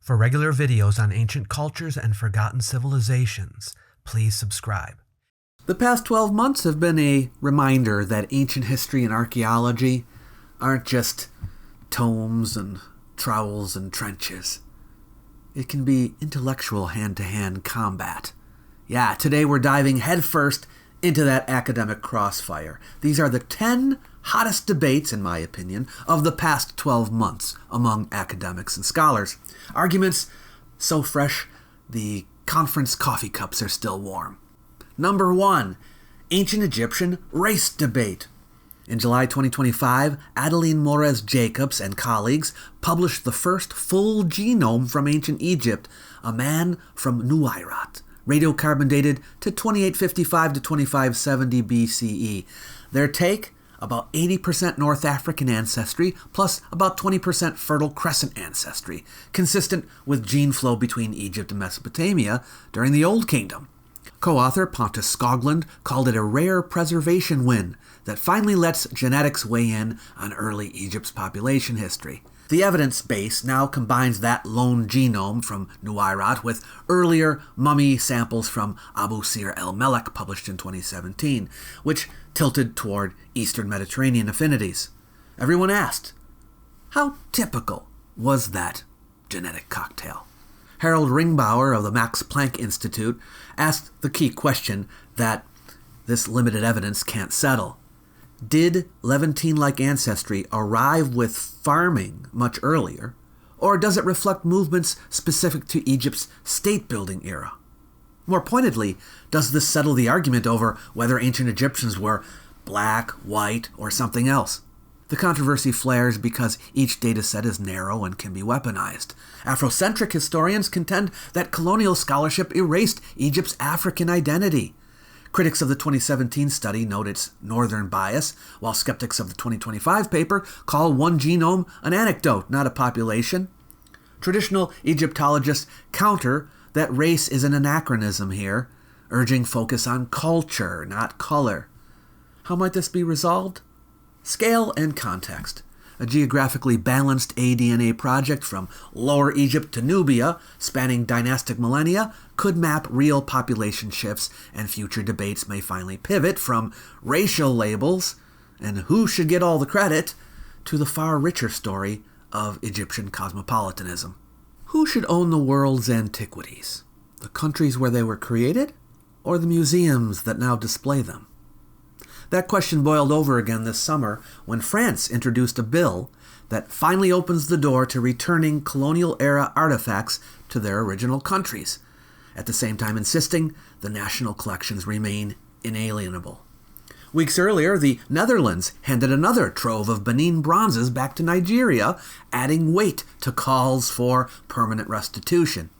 For regular videos on ancient cultures and forgotten civilizations, please subscribe. The past 12 months have been a reminder that ancient history and archaeology aren't just tomes and trowels and trenches. It can be intellectual hand-to-hand combat. Yeah, today we're diving headfirst into that academic crossfire. These are the 10 hottest debates, in my opinion, of the past 12 months among academics and scholars. Arguments so fresh, the conference coffee cups are still warm. Number 1, Ancient Egyptian Race Debate. In July 2025, Adeline Morez-Jacobs and colleagues published the first full genome from ancient Egypt, a man from Nuweirat, radiocarbon dated to 2855 to 2570 BCE. Their take? About 80% North African ancestry, plus about 20% Fertile Crescent ancestry, consistent with gene flow between Egypt and Mesopotamia during the Old Kingdom. Co-author Pontus Skoglund called it a rare preservation win that finally lets genetics weigh in on early Egypt's population history. The evidence base now combines that lone genome from Nuweirat with earlier mummy samples from Abu Sir el-Melek published in 2017, which tilted toward Eastern Mediterranean affinities. Everyone asked, how typical was that genetic cocktail? Harold Ringbauer of the Max Planck Institute asked the key question that this limited evidence can't settle. Did Levantine-like ancestry arrive with farming much earlier, or does it reflect movements specific to Egypt's state-building era? More pointedly, does this settle the argument over whether ancient Egyptians were black, white, or something else? The controversy flares because each dataset is narrow and can be weaponized. Afrocentric historians contend that colonial scholarship erased Egypt's African identity. Critics of the 2017 study note its northern bias, while skeptics of the 2025 paper call one genome an anecdote, not a population. Traditional Egyptologists counter that race is an anachronism here, urging focus on culture, not color. How might this be resolved? Scale and context. A geographically balanced aDNA project from Lower Egypt to Nubia, spanning dynastic millennia, could map real population shifts, and future debates may finally pivot from racial labels and who should get all the credit to the far richer story of Egyptian cosmopolitanism. Who should own the world's antiquities? The countries where they were created, or the museums that now display them? That question boiled over again this summer when France introduced a bill that finally opens the door to returning colonial-era artifacts to their original countries, at the same time insisting the national collections remain inalienable. Weeks earlier, the Netherlands handed another trove of Benin bronzes back to Nigeria, adding weight to calls for permanent restitution.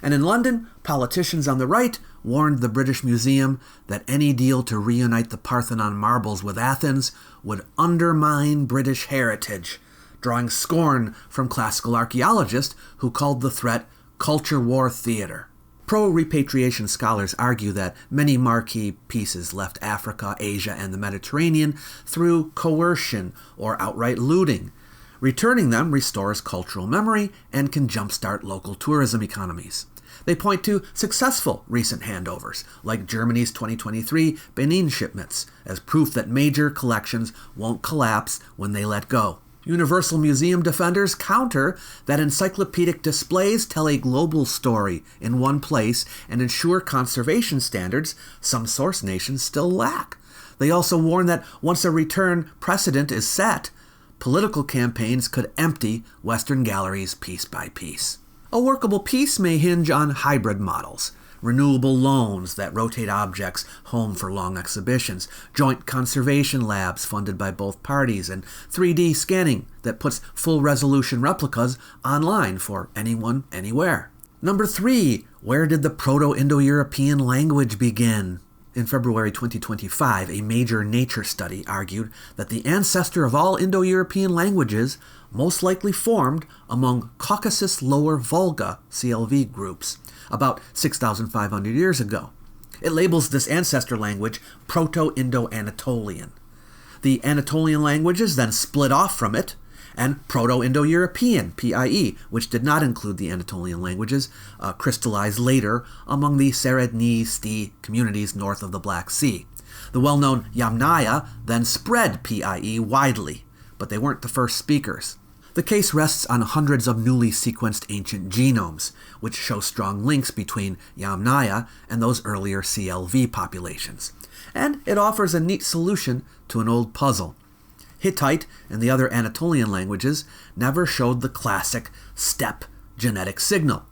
And in London, politicians on the right warned the British Museum that any deal to reunite the Parthenon marbles with Athens would undermine British heritage, drawing scorn from classical archaeologists who called the threat culture war theater. Pro-repatriation scholars argue that many marquee pieces left Africa, Asia, and the Mediterranean through coercion or outright looting. Returning them restores cultural memory and can jumpstart local tourism economies. They point to successful recent handovers, like Germany's 2023 Benin shipments, as proof that major collections won't collapse when they let go. Universal Museum defenders counter that encyclopedic displays tell a global story in one place and ensure conservation standards some source nations still lack. They also warn that once a return precedent is set, political campaigns could empty Western galleries piece by piece. A workable piece may hinge on hybrid models, renewable loans that rotate objects home for long exhibitions, joint conservation labs funded by both parties, and 3D scanning that puts full-resolution replicas online for anyone, anywhere. Number 3, where did the Proto-Indo-European language begin? In February 2025, a major Nature study argued that the ancestor of all Indo-European languages most likely formed among Caucasus Lower Volga (CLV) groups about 6,500 years ago. It labels this ancestor language Proto-Indo-Anatolian. The Anatolian languages then split off from it and Proto-Indo-European, PIE, which did not include the Anatolian languages, crystallized later among the Seredni-Sti communities north of the Black Sea. The well-known Yamnaya then spread PIE widely, but they weren't the first speakers. The case rests on hundreds of newly sequenced ancient genomes, which show strong links between Yamnaya and those earlier CLV populations. And it offers a neat solution to an old puzzle. Hittite and the other Anatolian languages never showed the classic steppe genetic signal,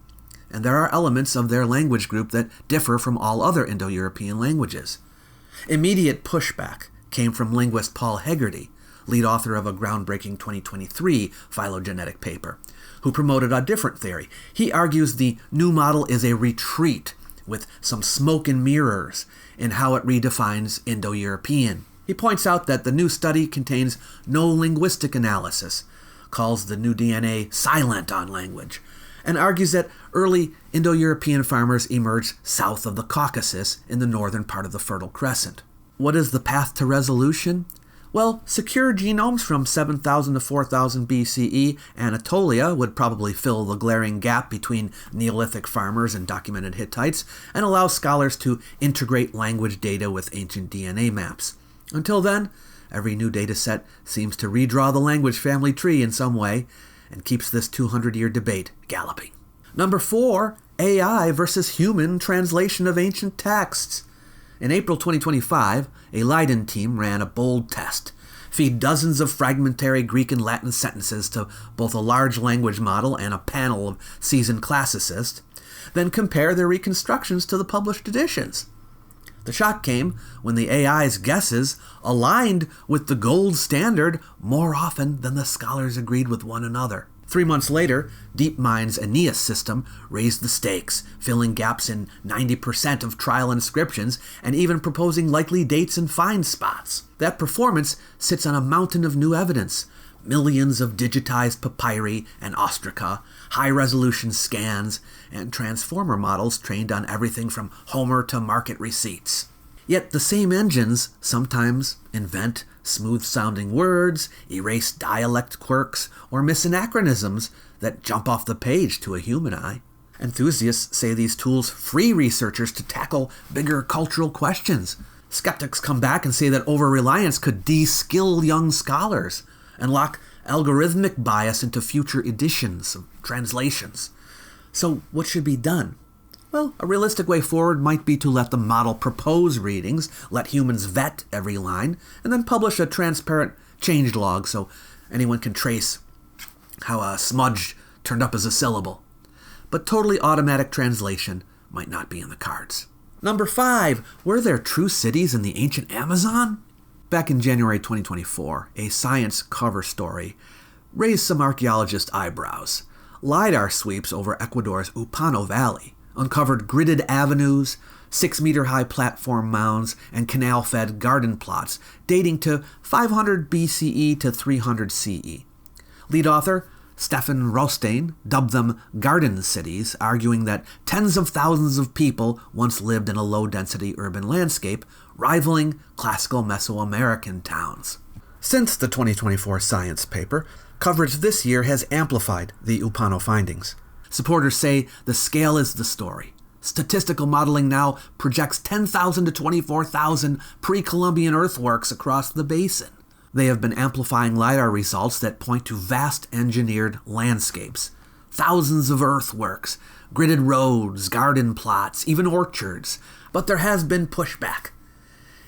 and there are elements of their language group that differ from all other Indo-European languages. Immediate pushback came from linguist Paul Hegarty, lead author of a groundbreaking 2023 phylogenetic paper, who promoted a different theory. He argues the new model is a retreat with some smoke and mirrors in how it redefines Indo-European. He points out that the new study contains no linguistic analysis, calls the new DNA silent on language, and argues that early Indo-European farmers emerged south of the Caucasus in the northern part of the Fertile Crescent. What is the path to resolution? Well, secure genomes from 7,000 to 4,000 BCE Anatolia would probably fill the glaring gap between Neolithic farmers and documented Hittites and allow scholars to integrate language data with ancient DNA maps. Until then, every new data set seems to redraw the language family tree in some way and keeps this 200-year debate galloping. Number 4, AI versus human translation of ancient texts. In April 2025, a Leiden team ran a bold test. Feed dozens of fragmentary Greek and Latin sentences to both a large language model and a panel of seasoned classicists, then compare their reconstructions to the published editions. The shock came when the AI's guesses aligned with the gold standard more often than the scholars agreed with one another. 3 months later, DeepMind's Aeneas system raised the stakes, filling gaps in 90% of trial inscriptions and even proposing likely dates and find spots. That performance sits on a mountain of new evidence. Millions of digitized papyri and ostraca, high-resolution scans, and transformer models trained on everything from Homer to market receipts. Yet the same engines sometimes invent smooth-sounding words, erase dialect quirks, or miss anachronisms that jump off the page to a human eye. Enthusiasts say these tools free researchers to tackle bigger cultural questions. Skeptics come back and say that over-reliance could de-skill young scholars and lock algorithmic bias into future editions of translations. So what should be done? Well, a realistic way forward might be to let the model propose readings, let humans vet every line, and then publish a transparent changelog so anyone can trace how a smudge turned up as a syllable. But totally automatic translation might not be in the cards. Number 5, were there true cities in the ancient Amazon? Back in January 2024, a Science cover story raised some archaeologist eyebrows. LiDAR sweeps over Ecuador's Upano Valley uncovered gridded avenues, 6-meter-high platform mounds, and canal-fed garden plots dating to 500 BCE to 300 CE. Lead author Stefan Rostein dubbed them garden cities, arguing that tens of thousands of people once lived in a low-density urban landscape, rivaling classical Mesoamerican towns. Since the 2024 Science paper, coverage this year has amplified the Upano findings. Supporters say the scale is the story. Statistical modeling now projects 10,000 to 24,000 pre-Columbian earthworks across the basin. They have been amplifying LiDAR results that point to vast engineered landscapes. Thousands of earthworks, gridded roads, garden plots, even orchards. But there has been pushback.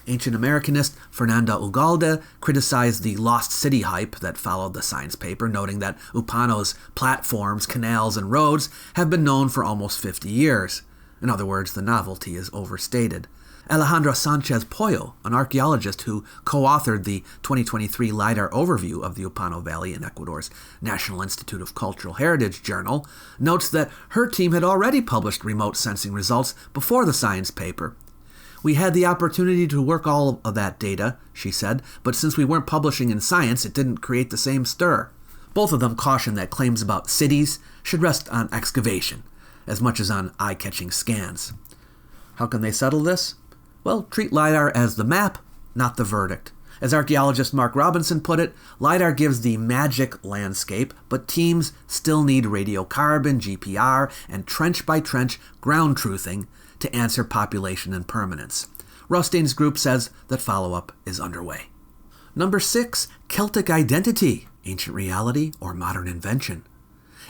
Ancient Americanist Fernanda Ugalde criticized the lost city hype that followed the Science paper, noting that Upano's platforms, canals, and roads have been known for almost 50 years. In other words, the novelty is overstated. Alejandra Sanchez Pollo, an archaeologist who co-authored the 2023 LiDAR overview of the Upano Valley in Ecuador's National Institute of Cultural Heritage Journal, notes that her team had already published remote sensing results before the Science paper. We had the opportunity to work all of that data, she said, but since we weren't publishing in Science, it didn't create the same stir. Both of them caution that claims about cities should rest on excavation, as much as on eye-catching scans. How can they settle this? Well, treat LiDAR as the map, not the verdict. As archaeologist Mark Robinson put it, LiDAR gives the magic landscape, but teams still need radiocarbon, GPR, and trench-by-trench ground truthing to answer population and permanence. Rostein's group says that follow-up is underway. Number 6, Celtic identity, ancient reality or modern invention.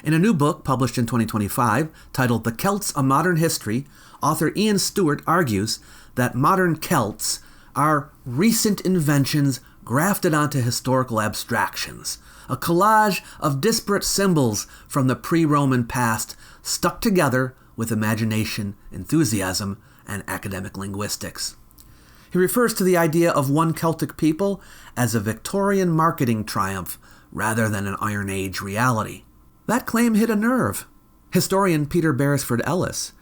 In a new book published in 2025, titled The Celts, A Modern History, author Ian Stewart argues that modern Celts are recent inventions grafted onto historical abstractions, a collage of disparate symbols from the pre-Roman past stuck together with imagination, enthusiasm, and academic linguistics. He refers to the idea of one Celtic people as a Victorian marketing triumph rather than an Iron Age reality. That claim hit a nerve. Historian Peter Beresford Ellis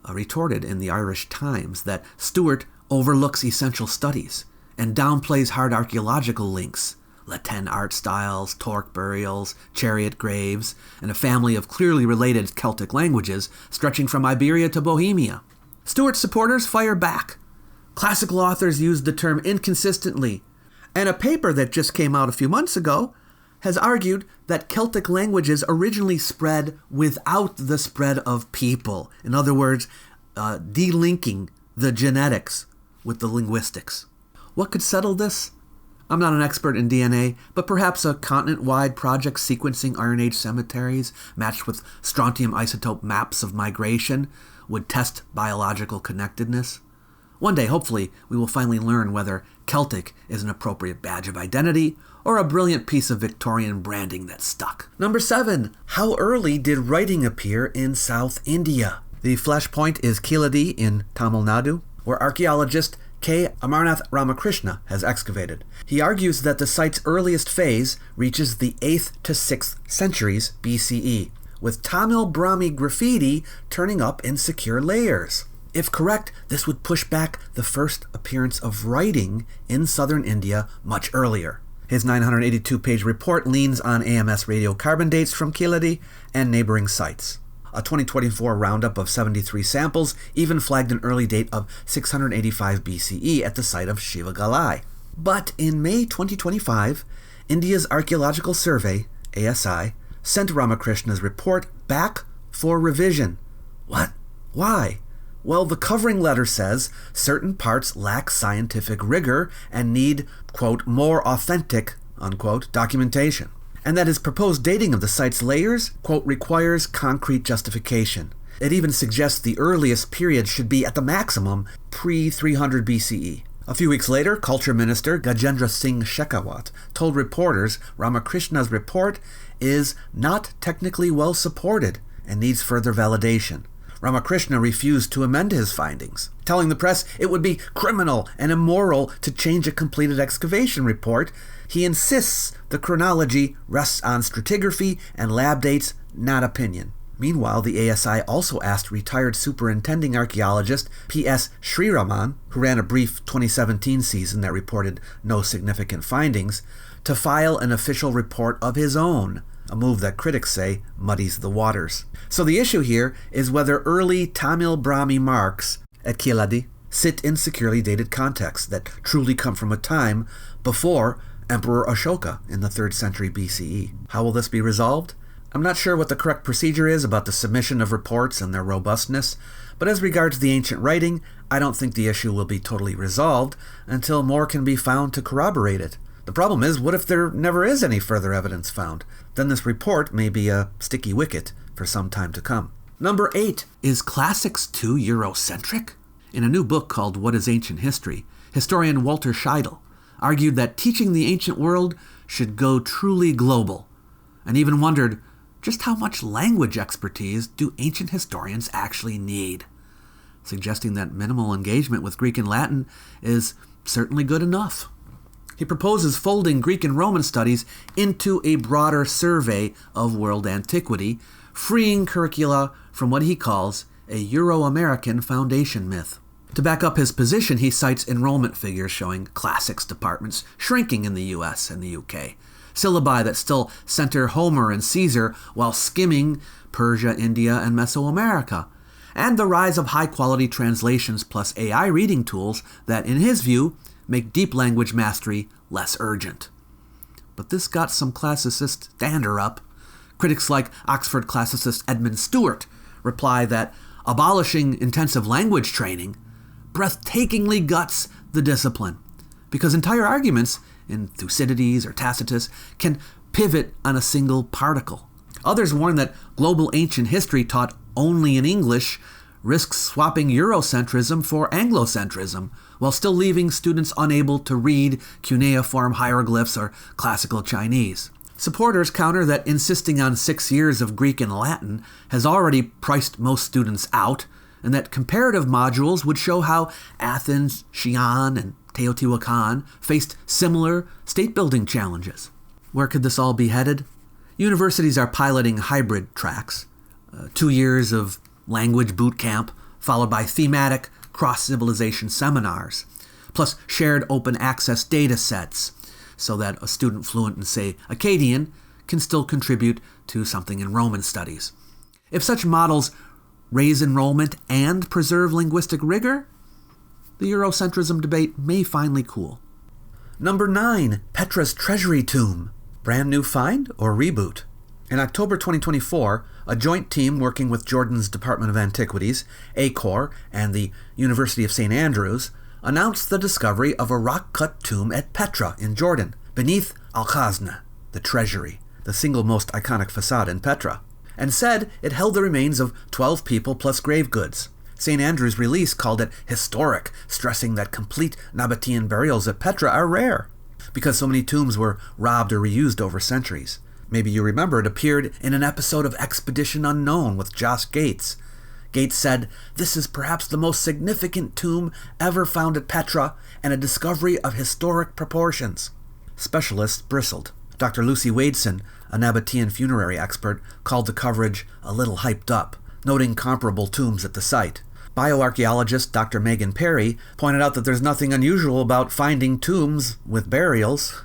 retorted in the Irish Times that Stewart overlooks essential studies and downplays hard archaeological links, Latin art styles, torque burials, chariot graves, and a family of clearly related Celtic languages stretching from Iberia to Bohemia. Stewart's supporters fire back. Classical authors use the term inconsistently, and a paper that just came out a few months ago has argued that Celtic languages originally spread without the spread of people. In other words, delinking the genetics with the linguistics. What could settle this? I'm not an expert in DNA, but perhaps a continent-wide project sequencing Iron Age cemeteries matched with strontium isotope maps of migration would test biological connectedness. One day, hopefully, we will finally learn whether Celtic is an appropriate badge of identity or a brilliant piece of Victorian branding that stuck. Number 7. How early did writing appear in South India? The flashpoint is Kiladi in Tamil Nadu, where archaeologist K. Amarnath Ramakrishna has excavated. He argues that the site's earliest phase reaches the 8th to 6th centuries BCE, with Tamil-Brahmi graffiti turning up in secure layers. If correct, this would push back the first appearance of writing in southern India much earlier. His 982-page report leans on AMS radiocarbon dates from Kiladi and neighboring sites. A 2024 roundup of 73 samples even flagged an early date of 685 BCE at the site of Shivagalai. But in May 2025, India's Archaeological Survey, ASI, sent Ramakrishna's report back for revision. What? Why? Well, the covering letter says certain parts lack scientific rigor and need, quote, more authentic, unquote, documentation, and that his proposed dating of the site's layers, quote, requires concrete justification. It even suggests the earliest period should be at the maximum pre-300 BCE. A few weeks later, Culture Minister Gajendra Singh Shekhawat told reporters Ramakrishna's report is not technically well supported and needs further validation. Ramakrishna refused to amend his findings, telling the press it would be criminal and immoral to change a completed excavation report. He insists the chronology rests on stratigraphy and lab dates, not opinion. Meanwhile, the ASI also asked retired superintending archaeologist P.S. Sriraman, who ran a brief 2017 season that reported no significant findings, to file an official report of his own, a move that critics say muddies the waters. So the issue here is whether early Tamil-Brahmi marks at Kiladi sit in securely dated contexts that truly come from a time before Emperor Ashoka in the 3rd century BCE. How will this be resolved? I'm not sure what the correct procedure is about the submission of reports and their robustness, but as regards the ancient writing, I don't think the issue will be totally resolved until more can be found to corroborate it. The problem is, what if there never is any further evidence found? Then this report may be a sticky wicket for some time to come. Number 8. Is classics too Eurocentric? In a new book called What is Ancient History, historian Walter Scheidel argued that teaching the ancient world should go truly global, and even wondered just how much language expertise do ancient historians actually need, suggesting that minimal engagement with Greek and Latin is certainly good enough. He proposes folding Greek and Roman studies into a broader survey of world antiquity, freeing curricula from what he calls a Euro-American foundation myth. To back up his position, he cites enrollment figures showing classics departments shrinking in the US and the UK, syllabi that still center Homer and Caesar while skimming Persia, India, and Mesoamerica, and the rise of high-quality translations plus AI reading tools that, in his view, make deep language mastery less urgent. But this got some classicist dander up. Critics like Oxford classicist Edmund Stewart reply that abolishing intensive language training breathtakingly guts the discipline, because entire arguments in Thucydides or Tacitus can pivot on a single particle. Others warn that global ancient history taught only in English risks swapping Eurocentrism for Anglocentrism, while still leaving students unable to read cuneiform hieroglyphs or classical Chinese. Supporters counter that insisting on 6 years of Greek and Latin has already priced most students out, and that comparative modules would show how Athens, Xi'an, and Teotihuacan faced similar state-building challenges. Where could this all be headed? Universities are piloting hybrid tracks, 2 years of language boot camp, followed by thematic cross-civilization seminars, plus shared open access data sets, so that a student fluent in, say, Akkadian can still contribute to something in Roman studies. If such models raise enrollment and preserve linguistic rigor, the Eurocentrism debate may finally cool. Number 9, Petra's Treasury tomb. Brand new find or reboot? In October 2024, a joint team working with Jordan's Department of Antiquities, ACOR, and the University of St. Andrews announced the discovery of a rock-cut tomb at Petra in Jordan, beneath Al-Khazna, the Treasury, the single most iconic facade in Petra, and said it held the remains of 12 people plus grave goods. St. Andrew's release called it historic, stressing that complete Nabatean burials at Petra are rare, because so many tombs were robbed or reused over centuries. Maybe you remember it appeared in an episode of Expedition Unknown with Josh Gates. Gates said, "This is perhaps the most significant tomb ever found at Petra, and a discovery of historic proportions." Specialists bristled. Dr. Lucy Wadeson, a Nabatean funerary expert, called the coverage a little hyped up, noting comparable tombs at the site. Bioarchaeologist Dr. Megan Perry pointed out that there's nothing unusual about finding tombs with burials.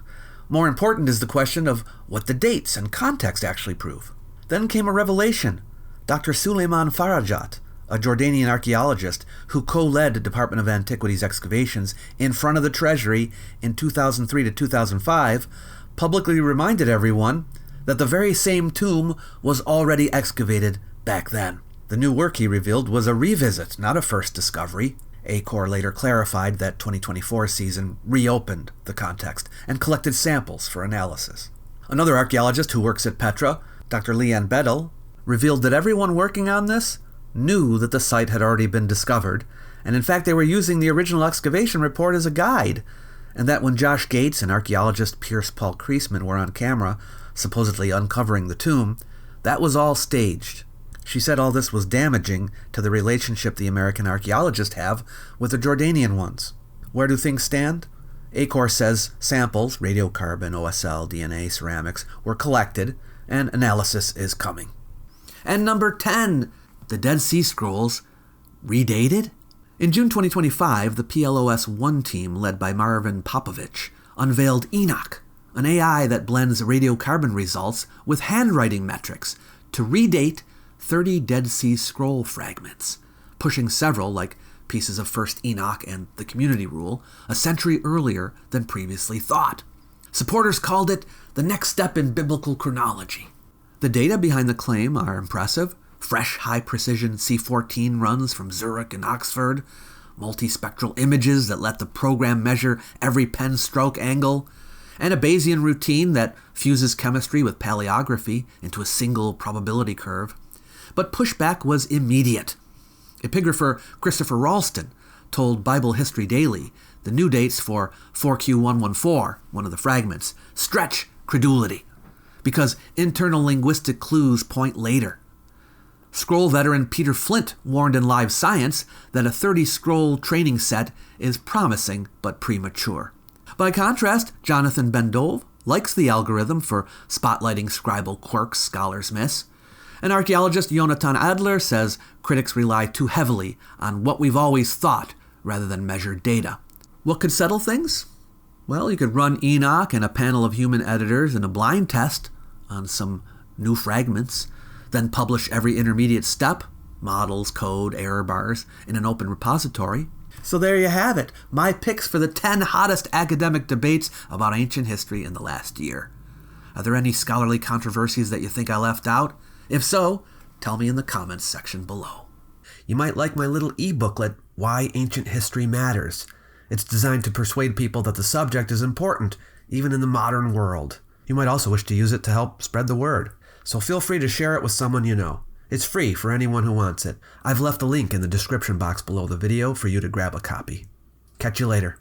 More important is the question of what the dates and context actually prove. Then came a revelation. Dr. Suleiman Farajat, a Jordanian archaeologist who co-led Department of Antiquities excavations in front of the Treasury in 2003 to 2005, publicly reminded everyone that the very same tomb was already excavated back then. The new work, he revealed, was a revisit, not a first discovery. ACOR later clarified that 2024 season reopened the context and collected samples for analysis. Another archaeologist who works at Petra, Dr. Leanne Bedell, revealed that everyone working on this knew that the site had already been discovered, and in fact they were using the original excavation report as a guide, and that when Josh Gates and archaeologist Pierce Paul Kreisman were on camera, supposedly uncovering the tomb, that was all staged. She said all this was damaging to the relationship the American archaeologists have with the Jordanian ones. Where do things stand? ACOR says samples, radiocarbon, OSL, DNA, ceramics, were collected, and analysis is coming. And number 10, the Dead Sea Scrolls redated? In June 2025, the PLOS-1 team, led by Marvin Popovich, unveiled Enoch, an AI that blends radiocarbon results with handwriting metrics to redate 30 Dead Sea Scroll fragments, pushing several, like pieces of First Enoch and the Community Rule, a century earlier than previously thought. Supporters called it the next step in biblical chronology. The data behind the claim are impressive. Fresh, high-precision C14 runs from Zurich and Oxford, multispectral images that let the program measure every pen stroke angle, and a Bayesian routine that fuses chemistry with paleography into a single probability curve. But pushback was immediate. Epigrapher Christopher Ralston told Bible History Daily the new dates for 4Q114, one of the fragments, stretch credulity, because internal linguistic clues point later. Scroll veteran Peter Flint warned in Live Science that a 30-scroll training set is promising but premature. By contrast, Jonathan Bendove likes the algorithm for spotlighting scribal quirks scholars miss. And archaeologist Jonathan Adler says critics rely too heavily on what we've always thought rather than measured data. What could settle things? Well, you could run Enoch and a panel of human editors in a blind test on some new fragments, then publish every intermediate step, models, code, error bars, in an open repository. So there you have it, my picks for the 10 hottest academic debates about ancient history in the last year. Are there any scholarly controversies that you think I left out? If so, tell me in the comments section below. You might like my little e-booklet, Why Ancient History Matters. It's designed to persuade people that the subject is important, even in the modern world. You might also wish to use it to help spread the word, so feel free to share it with someone you know. It's free for anyone who wants it. I've left a link in the description box below the video for you to grab a copy. Catch you later.